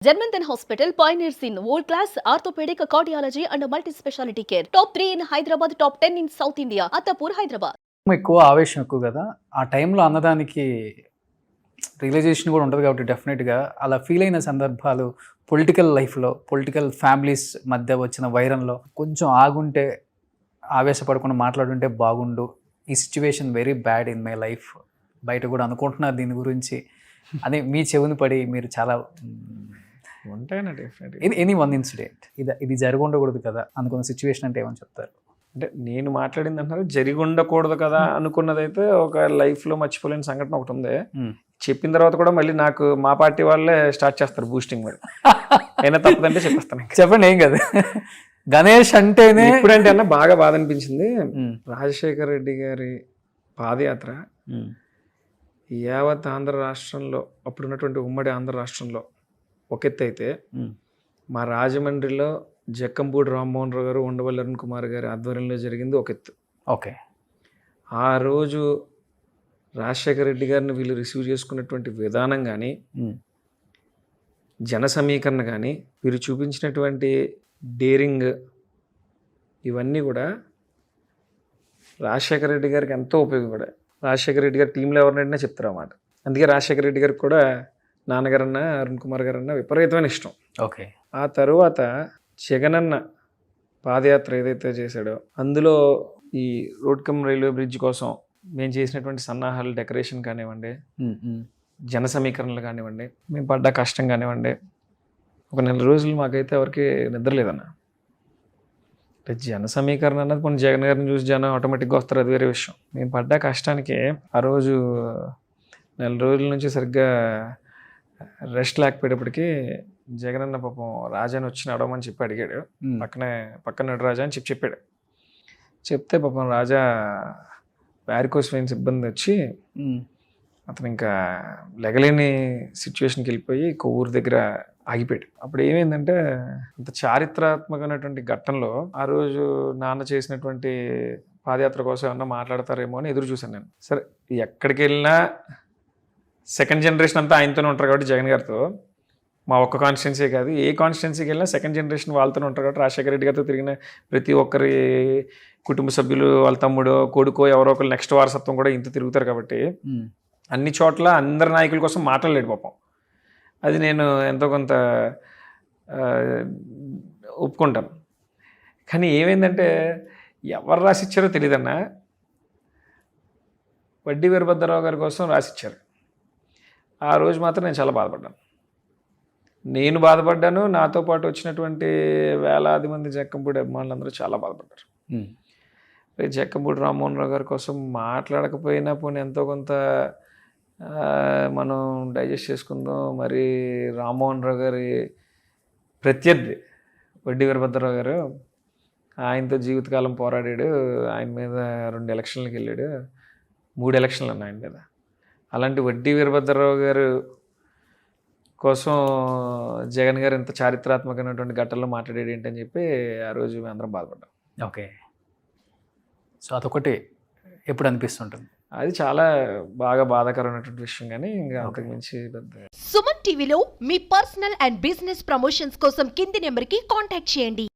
Germanton Hospital pioneers in world-class orthopedic cardiology and multi-specialty care. Top 3 in Hyderabad, top 10 in South India. Attapur, Hyderabad. ఎక్కువ ఆవేశం ఎక్కువ కదా ఆ టైంలో అన్నదానికి రియలైజేషన్ కూడా ఉంటుంది కాబట్టి డెఫినెట్గా అలా ఫీల్ అయిన సందర్భాలు పొలిటికల్ లైఫ్లో పొలిటికల్ ఫ్యామిలీస్ మధ్య వచ్చిన వైరంలో కొంచెం ఆగుంటే ఆవేశపడకుండా మాట్లాడుంటే బాగుండు ఈ situation very bad in my life బయట కూడా అనుకుంటున్నారు దీని గురించి అని మీ చెవిని పడి మీరు చాలా ఉంటాయన్నా డెఫినెట్. ఎనీ వన్ ఇన్సిడెంట్ ఇది జరిగి ఉండకూడదు కదా అనుకున్న సిచ్యువేషన్ అంటే ఏమని చెప్తారు? అంటే నేను మాట్లాడింది అంటున్నారు జరిగి ఉండకూడదు కదా అనుకున్నదైతే ఒక లైఫ్లో మర్చిపోలేని సంఘటన ఒకటి ఉంది. చెప్పిన తర్వాత కూడా మళ్ళీ నాకు మా పార్టీ వాళ్ళే స్టార్ట్ చేస్తారు బూస్టింగ్. మరి అయినా తప్పదంటే చెప్పేస్తాను. చెప్పండి, ఏం కదా. గణేష్ అంటేనే ఎప్పుడంటే అన్న బాగా బాధ అనిపించింది. రాజశేఖర రెడ్డి గారి పాదయాత్ర యావత్ ఆంధ్ర రాష్ట్రంలో అప్పుడున్నటువంటి ఉమ్మడి ఆంధ్ర రాష్ట్రంలో ఒక ఎత్తు అయితే, మా రాజమండ్రిలో జక్కంపూడి రామ్మోహన్ రావు గారు, ఉండవల్లి అరుణ్ కుమార్ గారి ఆధ్వర్యంలో జరిగింది ఒక ఎత్తు. ఓకే. ఆ రోజు రాజశేఖర రెడ్డి గారిని వీళ్ళు రిసీవ్ చేసుకున్నటువంటి విధానం కానీ, జన సమీకరణ కానీ, వీరు చూపించినటువంటి డేరింగ్, ఇవన్నీ కూడా రాజశేఖర రెడ్డి గారికి ఎంతో ఉపయోగపడాయి. రాజశేఖర రెడ్డి గారి టీంలో ఎవరినైనా చెప్తారు అన్నమాట. అందుకే రాజశేఖర రెడ్డి గారికి కూడా నాన్నగారన్నా అరుణ్ కుమార్ గారన్నా విపరీతమైన ఇష్టం. ఓకే. ఆ తరువాత జగనన్న పాదయాత్ర ఏదైతే చేశాడో అందులో ఈ రోడ్ కమ్ రైల్వే బ్రిడ్జ్ కోసం మేము చేసినటువంటి సన్నాహాలు, డెకరేషన్ కానివ్వండి, జన సమీకరణలు కానివ్వండి, మేము పడ్డ కష్టం కానివ్వండి, ఒక 4 రోజులు మాకైతే ఎవరికి నిద్ర లేదన్న. అంటే జన సమీకరణ అన్నది కొన్ని జగన్ గారిని చూసి జనం ఆటోమేటిక్గా వస్తారు, అది వేరే విషయం. మేము పడ్డ కష్టానికి ఆ రోజు 4 రోజుల నుంచి సరిగ్గా రెస్ట్ లేకపోయేటప్పటికి జగనన్న పాపం రాజాని వచ్చి నడవమని చెప్పి అడిగాడు. పక్కన రాజా అని చెప్పాడు. చెప్తే పాపం రాజా వ్యారికోస్ వెయిన్స్ ఇబ్బంది వచ్చి అతను ఇంకా లెగలేని సిచ్యువేషన్కి వెళ్ళిపోయి కొవ్వూరు దగ్గర ఆగిపోయాడు. అప్పుడు ఏమైందంటే, అంత చారిత్రాత్మకమైనటువంటి ఘట్టంలో ఆ రోజు నాన్న చేసినటువంటి పాదయాత్ర కోసం ఏమన్నా మాట్లాడతారేమో అని ఎదురు చూశాను నేను. సరే, ఎక్కడికి వెళ్ళినా సెకండ్ జనరేషన్ అంతా ఆయనతోనే ఉంటారు కాబట్టి జగన్ గారితో, మా ఒక్క కాన్స్టిట్యున్సీ కాదు ఏ కాన్స్టిట్యున్సీకి వెళ్ళినా సెకండ్ జనరేషన్ వాళ్ళతోనే ఉంటారు కాబట్టి రాజశేఖర రెడ్డి గారితో తిరిగిన ప్రతి ఒక్కరి కుటుంబ సభ్యులు, వాళ్ళ తమ్ముడో కొడుకో ఎవరో ఒకరు నెక్స్ట్ వారసత్వం కూడా ఇంత తిరుగుతారు కాబట్టి అన్ని చోట్ల అందరి నాయకుల కోసం మాట్లాడలేడు పాపం. అది నేను ఎంతో కొంత ఒప్పుకుంటాను. కానీ ఏమైందంటే, ఎవరు రాసిచ్చారో తెలియదన్నా, వడ్డీ వీరభద్రరావు గారి కోసం రాసిచ్చారు. ఆ రోజు మాత్రం నేను చాలా బాధపడ్డాను. నేను బాధపడ్డాను, నాతో పాటు వచ్చినటువంటి వేలాది మంది జక్కంపూడి అభిమానులందరూ చాలా బాధపడ్డారు. జక్కంపూడి రామ్మోహన్ రావు గారి కోసం మాట్లాడకపోయినా పోనీ ఎంతో కొంత మనం డైజెస్ట్ చేసుకుందాం. మరి రామ్మోహన్ రావు గారి ప్రత్యర్థి వడ్డీ వీరభద్రరావు గారు, ఆయనతో జీవితకాలం పోరాడాడు, ఆయన మీద 2 ఎలక్షన్లకు వెళ్ళాడు, 3 ఎలక్షన్లు ఉన్నాయి ఆయన మీద. అలాంటి వడ్డీ వీరభద్రరావు గారు కోసం జగన్ గారు ఇంత చారిత్రాత్మకమైనటువంటి ఘట్టంలో మాట్లాడేది ఏంటని చెప్పి ఆ రోజు మేము అందరం బాధపడ్డాం. ఓకే. సో అదొకటి ఎప్పుడు అనిపిస్తుంటుంది. అది చాలా బాగా బాధాకరమైనటువంటి విషయం. కానీ ఇంకా అంతకు మించి పెద్ద. సుమన్ టీవీలో మీ పర్సనల్ అండ్ బిజినెస్ ప్రమోషన్స్ కోసం కింది నెంబర్కి కాంటాక్ట్ చేయండి.